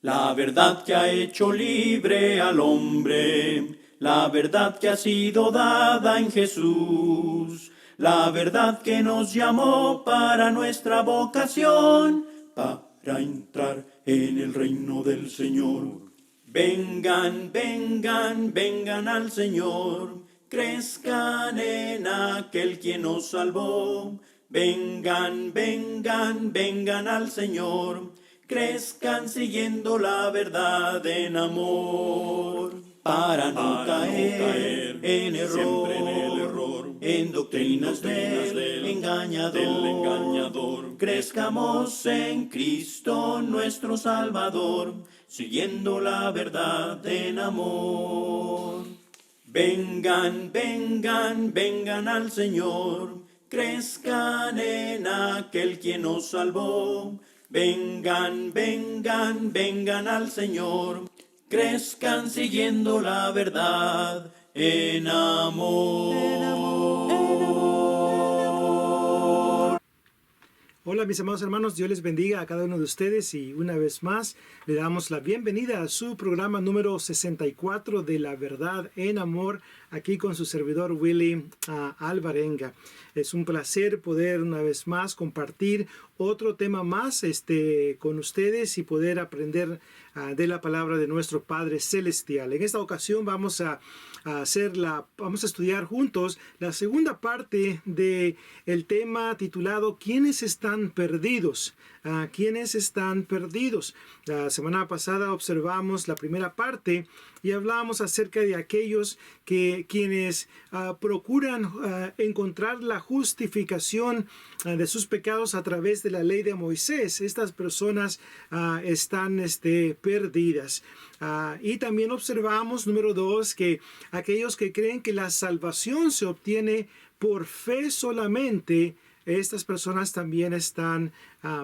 La verdad que ha hecho libre al hombre, la verdad que ha sido dada en Jesús, la verdad que nos llamó para nuestra vocación, para entrar en el reino del Señor. Vengan, vengan, vengan al Señor, crezcan en aquel quien nos salvó. Vengan, vengan, vengan al Señor, crezcan siguiendo la verdad en amor, para no caer en error, en doctrinas del engañador. Crezcamos en Cristo nuestro Salvador, siguiendo la verdad en amor. Vengan, vengan, vengan al Señor, crezcan en aquel quien nos salvó. Vengan, vengan, vengan al Señor, crezcan siguiendo la verdad en amor. Hola mis amados hermanos, Dios les bendiga a cada uno de ustedes y una vez más le damos la bienvenida a su programa número 64 de La Verdad en Amor, aquí con su servidor Willy Alvarenga. Es un placer poder una vez más compartir otro tema más con ustedes y poder aprender de la palabra de nuestro Padre Celestial. En esta ocasión vamos a estudiar juntos la segunda parte de el tema titulado ¿Quiénes están perdidos? ¿Quiénes están perdidos? La semana pasada observamos la primera parte y hablábamos acerca de aquellos quienes procuran encontrar la justificación de sus pecados a través de la ley de Moisés. Estas personas están perdidas. Y también observamos, número 2, que aquellos que creen que la salvación se obtiene por fe solamente, estas personas también están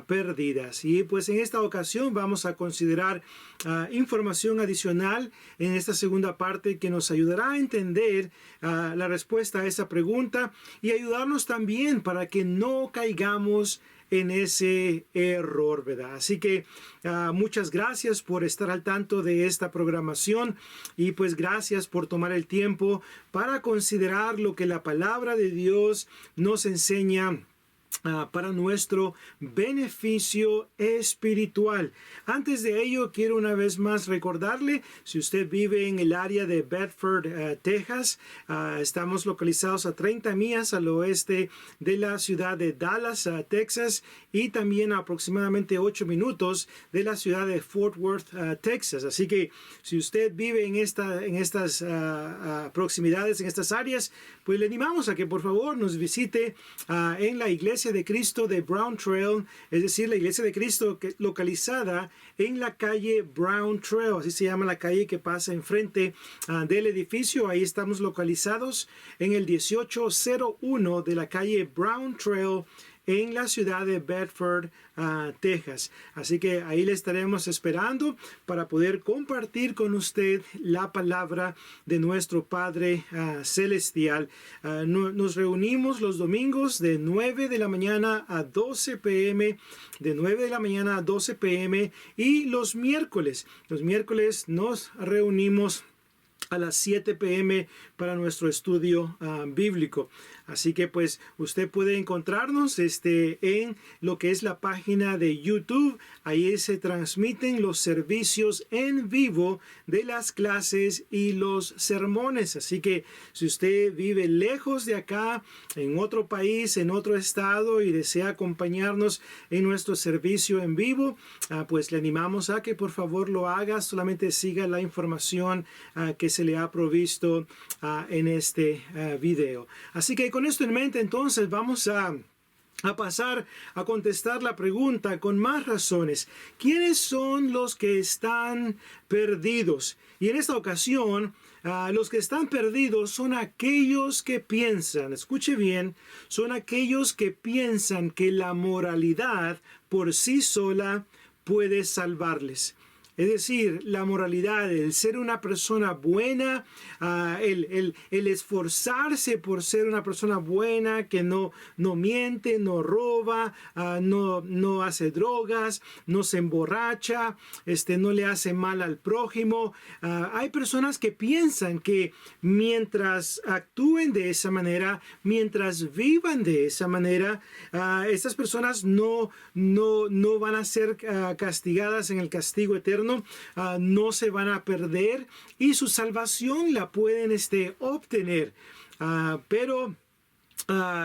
perdidas. Y pues en esta ocasión vamos a considerar información adicional en esta segunda parte que nos ayudará a entender la respuesta a esa pregunta y ayudarnos también para que no caigamos en ese error, ¿verdad? Así que muchas gracias por estar al tanto de esta programación y pues gracias por tomar el tiempo para considerar lo que la palabra de Dios nos enseña para nuestro beneficio espiritual. Antes de ello, quiero una vez más recordarle, si usted vive en el área de Bedford, Texas, estamos localizados a 30 millas al oeste de la ciudad de Dallas, Texas, y también a aproximadamente 8 minutos de la ciudad de Fort Worth, Texas. Así que si usted vive en estas proximidades, en estas áreas, pues le animamos a que por favor nos visite en la iglesia de Cristo de Brown Trail, es decir, la iglesia de Cristo localizada en la calle Brown Trail, así se llama la calle que pasa enfrente del edificio. Ahí estamos localizados en el 1801 de la calle Brown Trail en la ciudad de Bedford, Texas. Así que ahí le estaremos esperando para poder compartir con usted la palabra de nuestro Padre Celestial. Nos reunimos los domingos de 9 de la mañana a 12 p.m., de 9 de la mañana a 12 p.m. y los miércoles nos reunimos a las 7 p.m. para nuestro estudio bíblico. Así que pues usted puede encontrarnos en lo que es la página de YouTube. Ahí se transmiten los servicios en vivo de las clases y los sermones. Así que si usted vive lejos de acá, en otro país, en otro estado y desea acompañarnos en nuestro servicio en vivo, pues le animamos a que por favor lo haga. Solamente siga la información que se le ha provisto en este video. Así que con esto en mente, entonces vamos a pasar a contestar la pregunta con más razones. ¿Quiénes son los que están perdidos? Y en esta ocasión, los que están perdidos son aquellos que piensan, escuche bien, son aquellos que piensan que la moralidad por sí sola puede salvarles. Es decir, la moralidad, el ser una persona buena, el esforzarse por ser una persona buena, que no miente, no roba, no hace drogas, no se emborracha, no le hace mal al prójimo. Hay personas que piensan que mientras actúen de esa manera, mientras vivan de esa manera, estas personas no van a ser castigadas en el castigo eterno. No se van a perder y su salvación la pueden obtener. Pero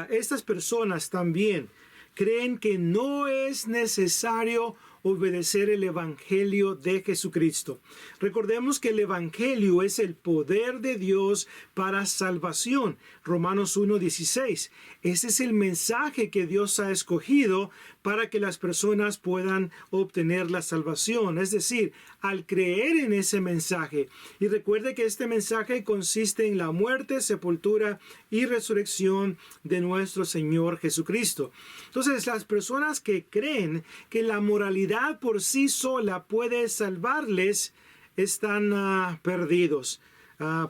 estas personas también creen que no es necesario obedecer el Evangelio de Jesucristo. Recordemos que el Evangelio es el poder de Dios para salvación. Romanos 1:16. Ese es el mensaje que Dios ha escogido para que las personas puedan obtener la salvación. Es decir, al creer en ese mensaje. Y recuerde que este mensaje consiste en la muerte, sepultura y resurrección de nuestro Señor Jesucristo. Entonces, las personas que creen que la moralidad por sí sola puede salvarles están perdidos.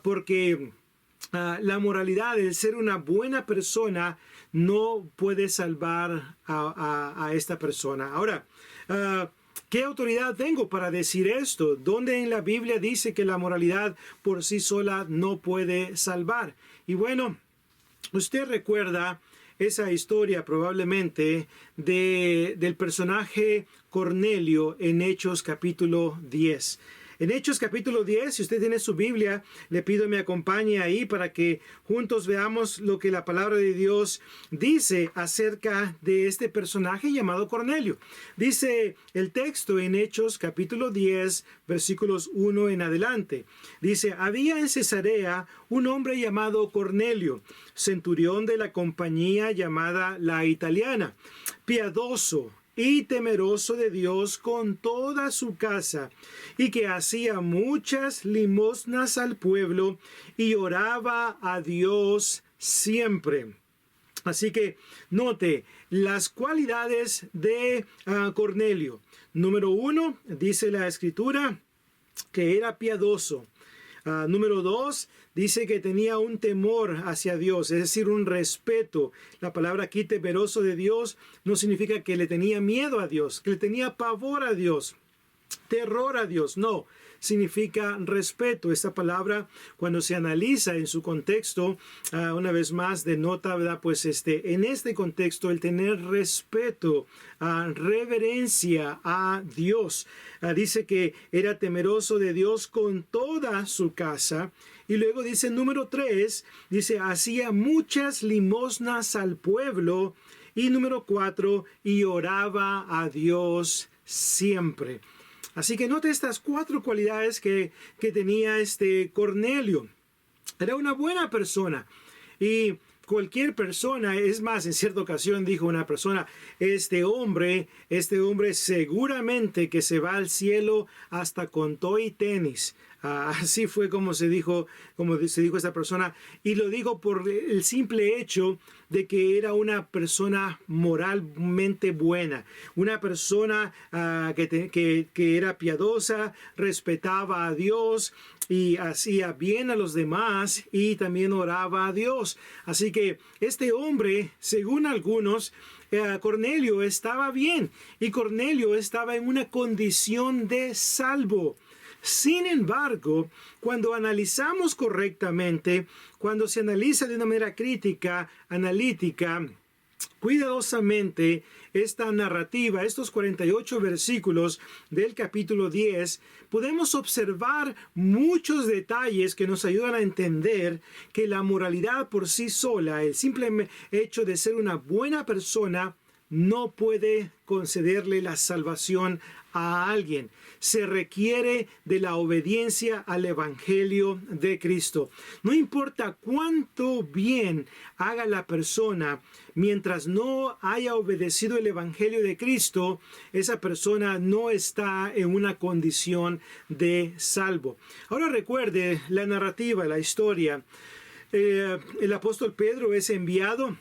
Porque la moralidad, el ser una buena persona, no puede salvar a esta persona. Ahora, ¿qué autoridad tengo para decir esto? ¿Dónde en la Biblia dice que la moralidad por sí sola no puede salvar? Y bueno, usted recuerda esa historia probablemente del personaje Cornelio en Hechos capítulo 10. En Hechos capítulo 10, si usted tiene su Biblia, le pido me acompañe ahí para que juntos veamos lo que la palabra de Dios dice acerca de este personaje llamado Cornelio. Dice el texto en Hechos capítulo 10, versículos 1 en adelante. Dice, había en Cesarea un hombre llamado Cornelio, centurión de la compañía llamada La Italiana, piadoso y temeroso de Dios con toda su casa, y que hacía muchas limosnas al pueblo y oraba a Dios siempre. Así que note las cualidades de Cornelio. Número 1, dice la Escritura, que era piadoso. Número 2, dice que tenía un temor hacia Dios, es decir, un respeto. La palabra aquí, temeroso de Dios, no significa que le tenía miedo a Dios, que le tenía pavor a Dios, terror a Dios, no. Significa respeto. Esta palabra, cuando se analiza en su contexto, una vez más denota, ¿verdad? Pues en este contexto, el tener respeto, reverencia a Dios. Dice que era temeroso de Dios con toda su casa. Y luego dice, número 3, dice, hacía muchas limosnas al pueblo. Y número 4, y oraba a Dios siempre. Así que note estas 4 cualidades que tenía Cornelio. Era una buena persona. Y cualquier persona, es más, en cierta ocasión dijo una persona, este hombre seguramente que se va al cielo hasta con toy y tenis. Así fue como se dijo esta persona, y lo digo por el simple hecho de que era una persona moralmente buena, una persona que era piadosa, respetaba a Dios y hacía bien a los demás y también oraba a Dios. Así que este hombre, según algunos, Cornelio estaba bien y Cornelio estaba en una condición de salvo. Sin embargo, cuando analizamos correctamente, cuando se analiza de una manera crítica, analítica, cuidadosamente esta narrativa, estos 48 versículos del capítulo 10, podemos observar muchos detalles que nos ayudan a entender que la moralidad por sí sola, el simple hecho de ser una buena persona, no puede concederle la salvación a alguien. Se requiere de la obediencia al Evangelio de Cristo. No importa cuánto bien haga la persona, mientras no haya obedecido el Evangelio de Cristo, esa persona no está en una condición de salvo. Ahora recuerde la narrativa, la historia. El apóstol Pedro es enviado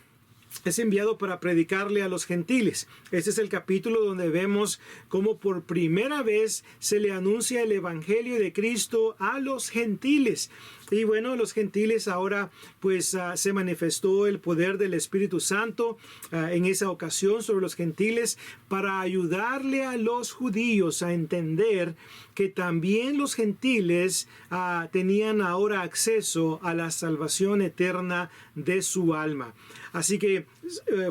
es enviado para predicarle a los gentiles. Este es el capítulo donde vemos cómo por primera vez se le anuncia el evangelio de Cristo a los gentiles. Y bueno, los gentiles ahora pues se manifestó el poder del Espíritu Santo en esa ocasión sobre los gentiles para ayudarle a los judíos a entender que también los gentiles tenían ahora acceso a la salvación eterna de su alma. Así que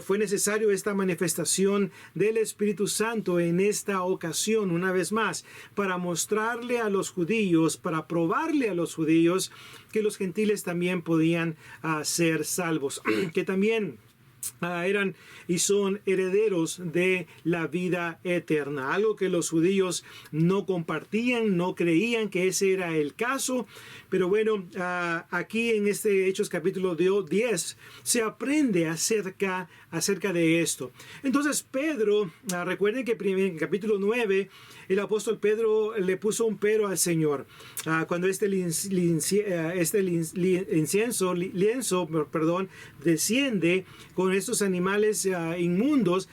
fue necesario esta manifestación del Espíritu Santo en esta ocasión, una vez más, para mostrarle a los judíos, para probarle a los judíos que los gentiles también podían ser salvos, que también eran y son herederos de la vida eterna, algo que los judíos no compartían, no creían que ese era el caso. Pero bueno, aquí en este Hechos capítulo 10 se aprende acerca de esto. Entonces Pedro, recuerden que en el capítulo 9 el apóstol Pedro le puso un pero al Señor. Cuando lienzo desciende con estos animales inmundos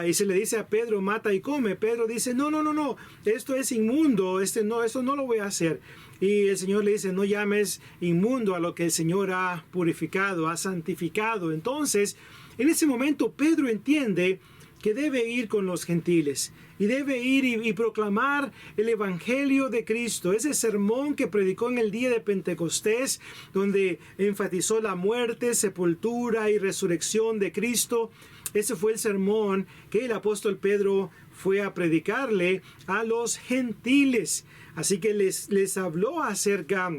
y se le dice a Pedro, mata y come. Pedro dice, no, esto es inmundo, esto no lo voy a hacer. Y el Señor le dice, no llames inmundo a lo que el Señor ha purificado, ha santificado. Entonces, en ese momento Pedro entiende que debe ir con los gentiles y debe ir y proclamar el evangelio de Cristo. Ese sermón que predicó en el día de Pentecostés, donde enfatizó la muerte, sepultura y resurrección de Cristo. Ese fue el sermón que el apóstol Pedro fue a predicarle a los gentiles. Así que les habló acerca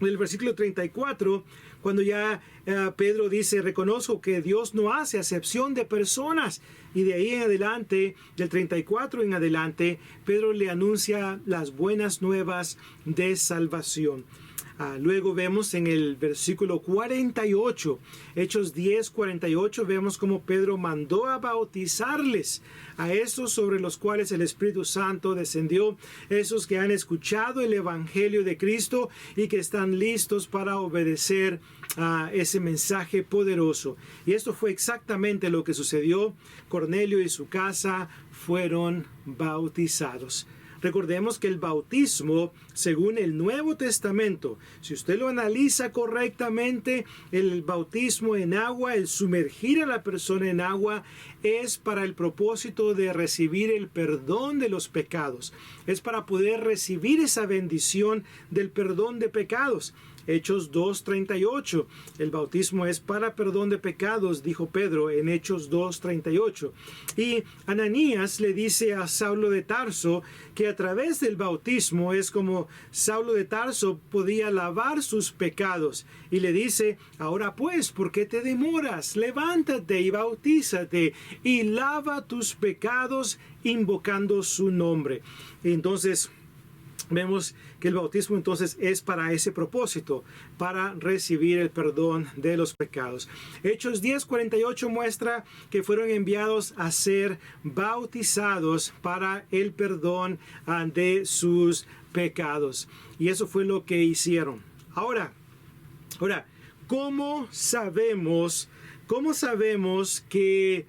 del versículo 34, cuando ya Pedro dice, reconozco que Dios no hace acepción de personas. Y de ahí en adelante, del 34 en adelante, Pedro le anuncia las buenas nuevas de salvación. Luego vemos en el versículo 48, Hechos 10, 48, vemos cómo Pedro mandó a bautizarles a esos sobre los cuales el Espíritu Santo descendió, esos que han escuchado el evangelio de Cristo y que están listos para obedecer a ese mensaje poderoso. Y esto fue exactamente lo que sucedió. Cornelio y su casa fueron bautizados. Recordemos que el bautismo, según el Nuevo Testamento, si usted lo analiza correctamente, el bautismo en agua, el sumergir a la persona en agua, es para el propósito de recibir el perdón de los pecados. Es para poder recibir esa bendición del perdón de pecados. Hechos 2:38. El bautismo es para perdón de pecados, dijo Pedro en Hechos 2:38. Y Ananías le dice a Saulo de Tarso que a través del bautismo es como Saulo de Tarso podía lavar sus pecados. Y le dice, ahora pues, ¿por qué te demoras? Levántate y bautízate y lava tus pecados invocando su nombre. Entonces, vemos que el bautismo entonces es para ese propósito, para recibir el perdón de los pecados. Hechos 10:48 muestra que fueron enviados a ser bautizados para el perdón de sus pecados. Y eso fue lo que hicieron. Ahora, ¿cómo sabemos que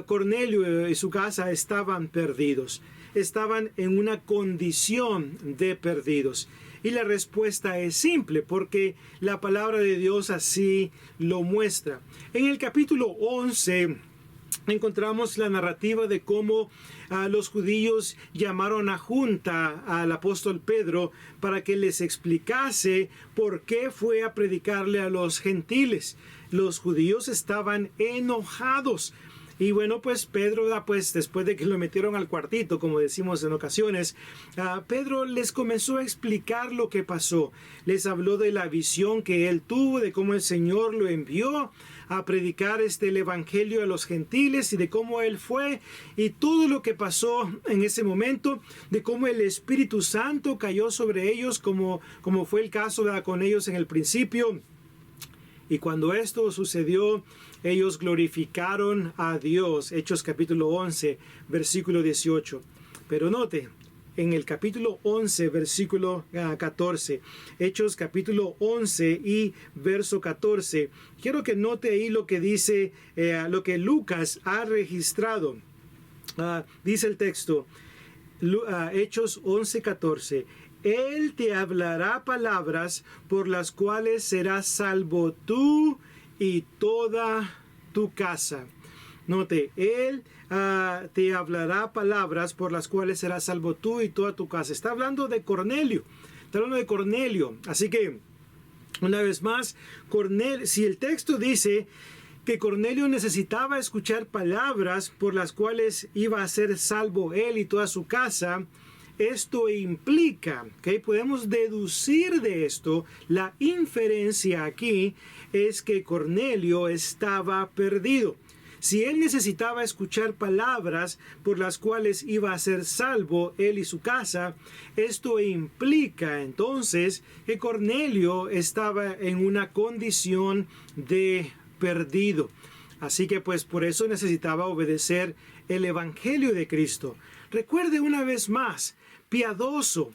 Cornelio y su casa estaban perdidos? Estaban en una condición de perdidos. Y la respuesta es simple, porque la palabra de Dios así lo muestra. En el capítulo 11 encontramos la narrativa de cómo los judíos llamaron a junta al apóstol Pedro para que les explicase por qué fue a predicarle a los gentiles. Los judíos estaban enojados. Y bueno, pues Pedro, después de que lo metieron al cuartito, como decimos en ocasiones, Pedro les comenzó a explicar lo que pasó. Les habló de la visión que él tuvo, de cómo el Señor lo envió a predicar el evangelio a los gentiles y de cómo él fue y todo lo que pasó en ese momento, de cómo el Espíritu Santo cayó sobre ellos, como fue el caso con ellos en el principio. Y cuando esto sucedió, ellos glorificaron a Dios. Hechos capítulo 11, versículo 18. Pero note, en el capítulo 11, versículo 14. Hechos capítulo 11 y verso 14. Quiero que note ahí lo que dice, lo que Lucas ha registrado. Dice el texto, Hechos 11, 14. Él te hablará palabras por las cuales serás salvo tú y toda tu casa. Note, Él te hablará palabras por las cuales serás salvo tú y toda tu casa. Está hablando de Cornelio. Está hablando de Cornelio. Así que, una vez más, si el texto dice que Cornelio necesitaba escuchar palabras por las cuales iba a ser salvo él y toda su casa, esto implica, que podemos deducir de esto, la inferencia aquí es que Cornelio estaba perdido. Si él necesitaba escuchar palabras por las cuales iba a ser salvo él y su casa, esto implica entonces que Cornelio estaba en una condición de perdido. Así que pues por eso necesitaba obedecer el Evangelio de Cristo. Recuerde una vez más, piadoso.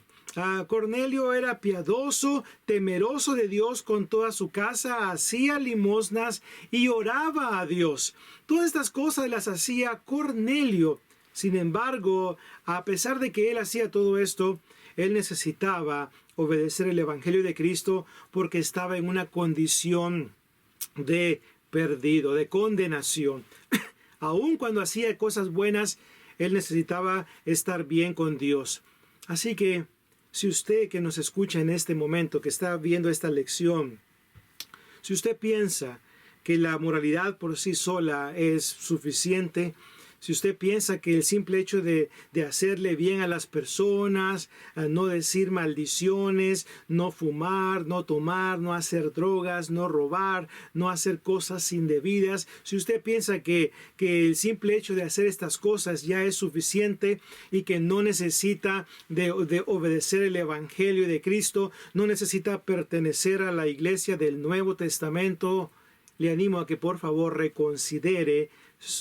Cornelio era piadoso, temeroso de Dios con toda su casa, hacía limosnas y oraba a Dios. Todas estas cosas las hacía Cornelio. Sin embargo, a pesar de que él hacía todo esto, él necesitaba obedecer el Evangelio de Cristo porque estaba en una condición de perdido, de condenación. Aun cuando hacía cosas buenas, él necesitaba estar bien con Dios. Así que, si usted que nos escucha en este momento, que está viendo esta lección, si usted piensa que la moralidad por sí sola es suficiente, si usted piensa que el simple hecho de hacerle bien a las personas, no decir maldiciones, no fumar, no tomar, no hacer drogas, no robar, no hacer cosas indebidas, si usted piensa que el simple hecho de hacer estas cosas ya es suficiente y que no necesita de obedecer el Evangelio de Cristo, no necesita pertenecer a la iglesia del Nuevo Testamento, le animo a que por favor reconsidere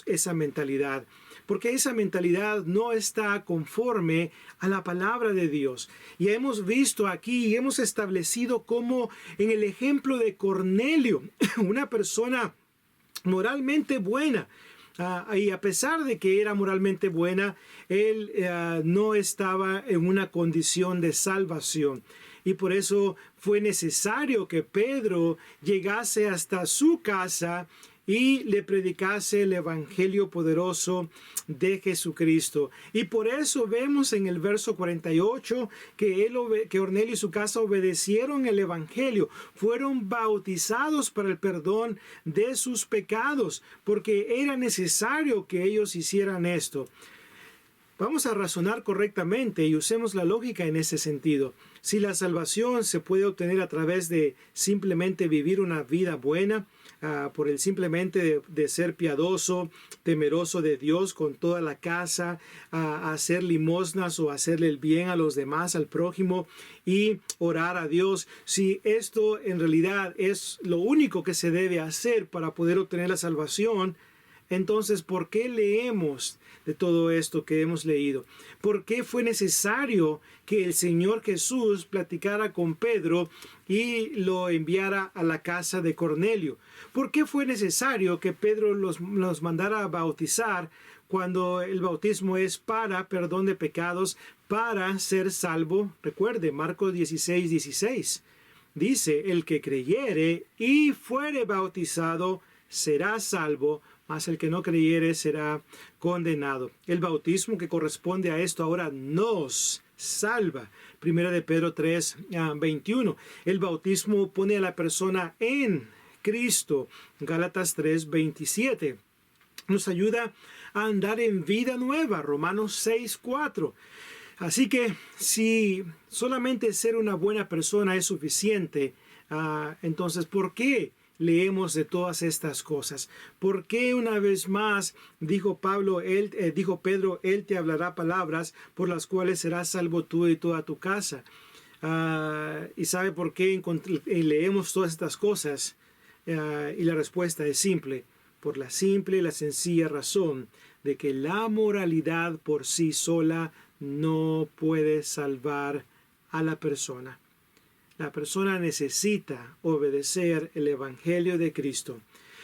esa mentalidad, porque esa mentalidad no está conforme a la palabra de Dios. Y hemos visto aquí y hemos establecido cómo en el ejemplo de Cornelio, una persona moralmente buena, y a pesar de que era moralmente buena, él no estaba en una condición de salvación. Y por eso fue necesario que Pedro llegase hasta su casa y le predicase el evangelio poderoso de Jesucristo. Y por eso vemos en el verso 48 que Cornelio y su casa obedecieron el evangelio, fueron bautizados para el perdón de sus pecados, porque era necesario que ellos hicieran esto. Vamos a razonar correctamente y usemos la lógica en ese sentido. Si la salvación se puede obtener a través de simplemente vivir una vida buena, por el simplemente de ser piadoso, temeroso de Dios con toda la casa, hacer limosnas o hacerle el bien a los demás, al prójimo y orar a Dios, si esto en realidad es lo único que se debe hacer para poder obtener la salvación, entonces, ¿por qué leemos de todo esto que hemos leído? ¿Por qué fue necesario que el Señor Jesús platicara con Pedro y lo enviara a la casa de Cornelio? ¿Por qué fue necesario que Pedro los mandara a bautizar cuando el bautismo es para perdón de pecados, para ser salvo? Recuerde, Marcos 16, 16. Dice, el que creyere y fuere bautizado será salvo, mas el que no creyere será condenado. El bautismo que corresponde a esto ahora nos salva. Primera de Pedro 3, 21. El bautismo pone a la persona en Cristo. Gálatas 3, 27. Nos ayuda a andar en vida nueva. Romanos 6, 4. Así que si solamente ser una buena persona es suficiente, entonces ¿por qué leemos de todas estas cosas? ¿Por qué una vez más dijo Pedro, él te hablará palabras por las cuales serás salvo tú y toda tu casa? ¿Y sabe por qué leemos todas estas cosas? Y la respuesta es simple, por la simple y la sencilla razón de que la moralidad por sí sola no puede salvar a la persona. La persona necesita obedecer el Evangelio de Cristo.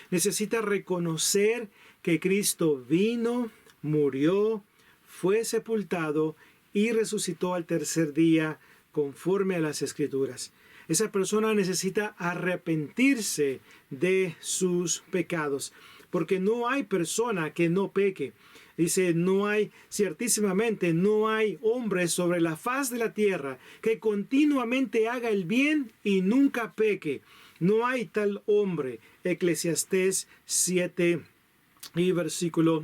Necesita reconocer que Cristo vino, murió, fue sepultado y resucitó al tercer día conforme a las Escrituras. Esa persona necesita arrepentirse de sus pecados, porque no hay persona que no peque. Dice, ciertísimamente, no hay hombre sobre la faz de la tierra que continuamente haga el bien y nunca peque. No hay tal hombre. Eclesiastés 7 y versículo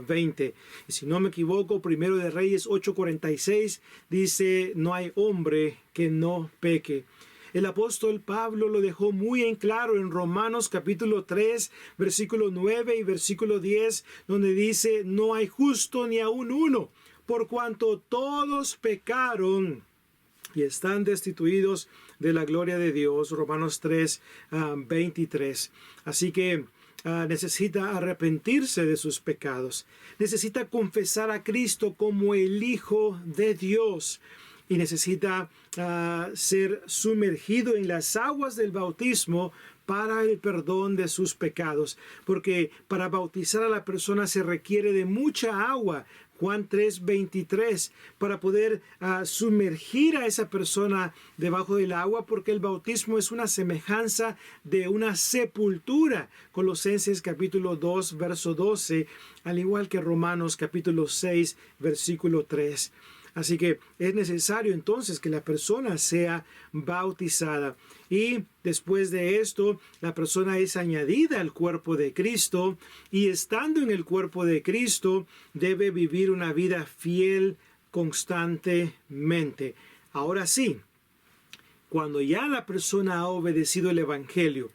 20. Y si no me equivoco, Primero de Reyes 8:46 dice, no hay hombre que no peque. El apóstol Pablo lo dejó muy en claro en Romanos capítulo 3, versículo 9 y versículo 10, donde dice, no hay justo ni aun uno, por cuanto todos pecaron y están destituidos de la gloria de Dios. Romanos 3, 23. Así que necesita arrepentirse de sus pecados. Necesita confesar a Cristo como el Hijo de Dios. Y necesita ser sumergido en las aguas del bautismo para el perdón de sus pecados. Porque para bautizar a la persona se requiere de mucha agua. Juan 3:23, para poder sumergir a esa persona debajo del agua, porque el bautismo es una semejanza de una sepultura. Colosenses capítulo 2, verso 12, al igual que Romanos capítulo 6, versículo 3. Así que es necesario entonces que la persona sea bautizada. Y después de esto, la persona es añadida al cuerpo de Cristo. Y estando en el cuerpo de Cristo, debe vivir una vida fiel constantemente. Ahora sí, cuando ya la persona ha obedecido el Evangelio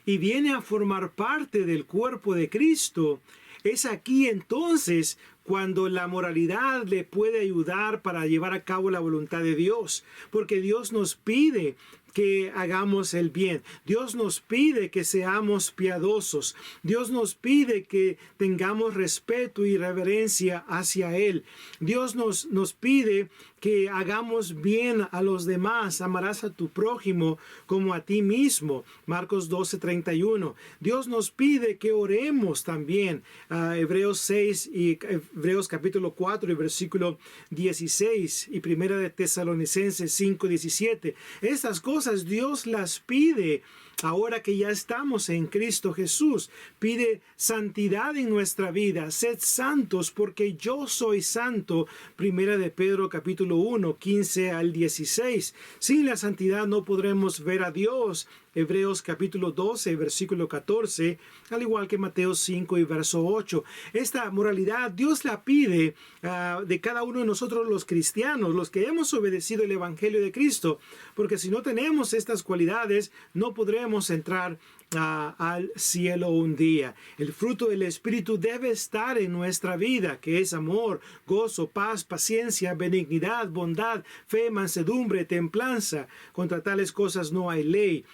y viene a formar parte del cuerpo de Cristo, es aquí entonces cuando la moralidad le puede ayudar para llevar a cabo la voluntad de Dios, porque Dios nos pide que hagamos el bien. Dios nos pide que seamos piadosos. Dios nos pide que tengamos respeto y reverencia hacia Él. Dios nos pide que hagamos bien a los demás. Amarás a tu prójimo como a ti mismo. Marcos 12:31. Dios nos pide que oremos también. Hebreos 6 y Hebreos capítulo 4 y versículo 16 y Primera de Tesalonicenses 5:17. Estas cosas Dios las pide ahora que ya estamos en Cristo Jesús. Pide santidad en nuestra vida. Sed santos porque yo soy santo. Primera de Pedro capítulo 1, 15 al 16. Sin la santidad no podremos ver a Dios. Hebreos capítulo 12, versículo 14, al igual que Mateo 5 y verso 8. Esta moralidad Dios la pide de cada uno de nosotros los cristianos, los que hemos obedecido el Evangelio de Cristo, porque si no tenemos estas cualidades, no podremos entrar al cielo un día. El fruto del Espíritu debe estar en nuestra vida, que es amor, gozo, paz, paciencia, benignidad, bondad, fe, mansedumbre, templanza. Contra tales cosas no hay ley.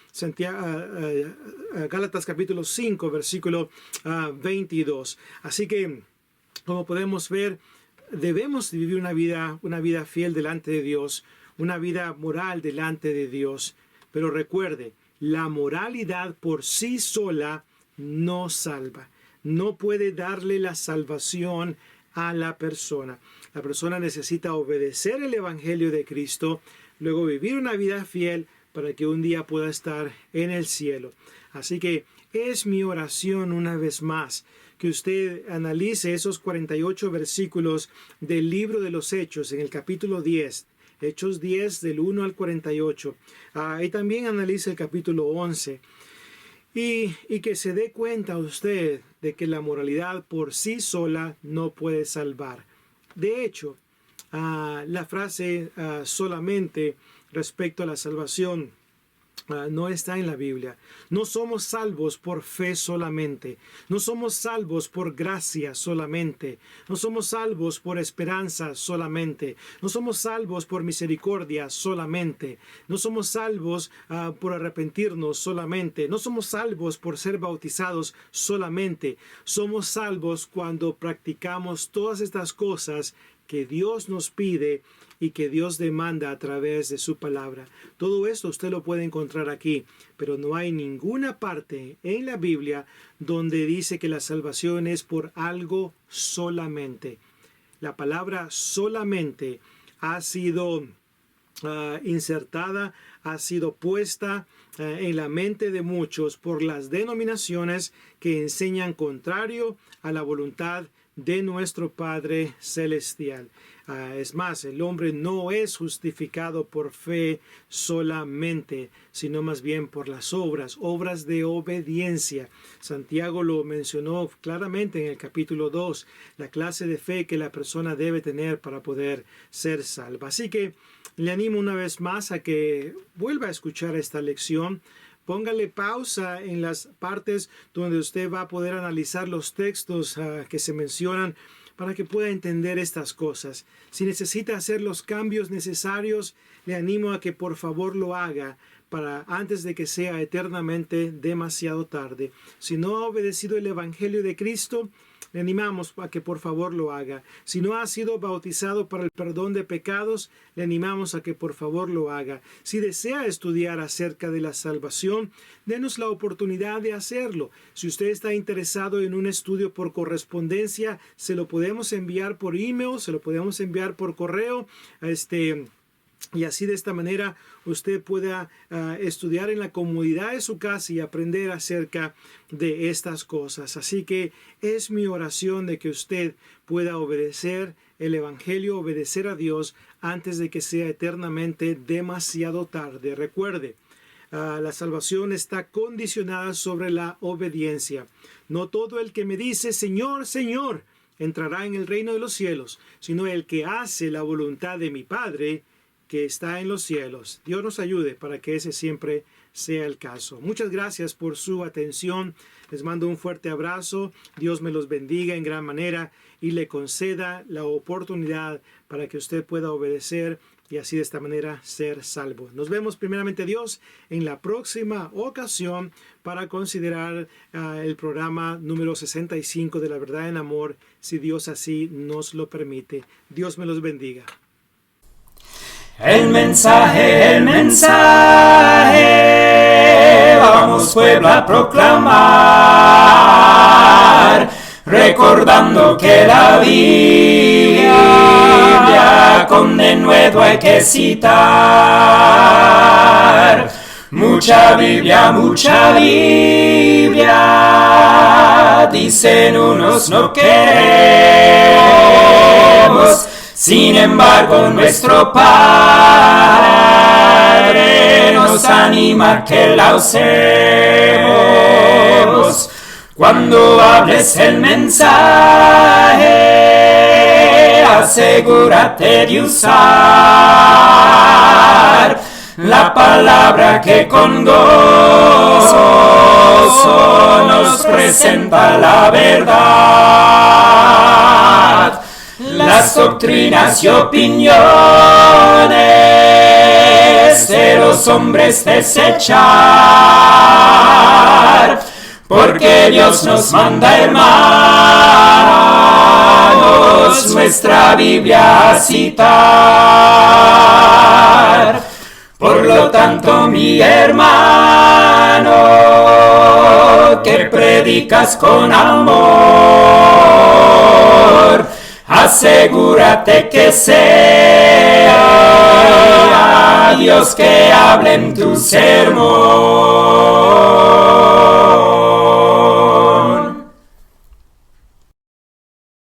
Gálatas capítulo 5, versículo 22. Así que, como podemos ver, debemos vivir una vida fiel delante de Dios, una vida moral delante de Dios. Pero recuerde, la moralidad por sí sola no salva. No puede darle la salvación a la persona. La persona necesita obedecer el Evangelio de Cristo, luego vivir una vida fiel para que un día pueda estar en el cielo. Así que es mi oración una vez más que usted analice esos 48 versículos del libro de los Hechos en el capítulo 10. Hechos 10 del 1 al 48. Y también analice el capítulo 11. Y que se dé cuenta usted de que la moralidad por sí sola no puede salvar. De hecho, la frase solamente respecto a la salvación no está en la Biblia. No somos salvos por fe solamente. No somos salvos por gracia solamente. No somos salvos por esperanza solamente. No somos salvos por misericordia solamente. No somos salvos por arrepentirnos solamente. No somos salvos por ser bautizados solamente. Somos salvos cuando practicamos todas estas cosas que Dios nos pide y que Dios demanda a través de su palabra. Todo esto usted lo puede encontrar aquí, pero no hay ninguna parte en la Biblia donde dice que la salvación es por algo solamente. La palabra solamente ha sido insertada, ha sido puesta en la mente de muchos por las denominaciones que enseñan contrario a la voluntad de nuestro Padre Celestial. Es más, el hombre no es justificado por fe solamente, sino más bien por las obras de obediencia. Santiago lo mencionó claramente en el capítulo 2, la clase de fe que la persona debe tener para poder ser salva. Así que le animo una vez más a que vuelva a escuchar esta lección. Póngale pausa en las partes donde usted va a poder analizar los textos que se mencionan para que pueda entender estas cosas. Si necesita hacer los cambios necesarios, le animo a que por favor lo haga antes de que sea eternamente demasiado tarde. Si no ha obedecido el Evangelio de Cristo, le animamos a que por favor lo haga. Si no ha sido bautizado para el perdón de pecados, le animamos a que por favor lo haga. Si desea estudiar acerca de la salvación, denos la oportunidad de hacerlo. Si usted está interesado en un estudio por correspondencia, se lo podemos enviar por email, se lo podemos enviar por correo, y así de esta manera usted pueda estudiar en la comodidad de su casa y aprender acerca de estas cosas. Así que es mi oración de que usted pueda obedecer el Evangelio, obedecer a Dios antes de que sea eternamente demasiado tarde. Recuerde, la salvación está condicionada sobre la obediencia. No todo el que me dice Señor, Señor, entrará en el reino de los cielos, sino el que hace la voluntad de mi Padre que está en los cielos. Dios nos ayude para que ese siempre sea el caso. Muchas gracias por su atención. Les mando un fuerte abrazo. Dios me los bendiga en gran manera y le conceda la oportunidad para que usted pueda obedecer y así de esta manera ser salvo. Nos vemos primeramente Dios en la próxima ocasión para considerar el programa número 65 de La Verdad en Amor, si Dios así nos lo permite. Dios me los bendiga. El mensaje, vamos pueblo a proclamar, recordando que la Biblia con denuedo hay que citar. Mucha Biblia, dicen unos no queremos. Sin embargo, nuestro Padre nos anima que la usemos. Cuando hables el mensaje, asegúrate de usar la palabra que con gozo nos presenta la verdad. Las doctrinas y opiniones de los hombres desechar, porque Dios nos manda, hermanos, nuestra Biblia a citar. Por lo tanto, mi hermano, que predicas con amor, asegúrate que sea Dios que hable en tu sermón.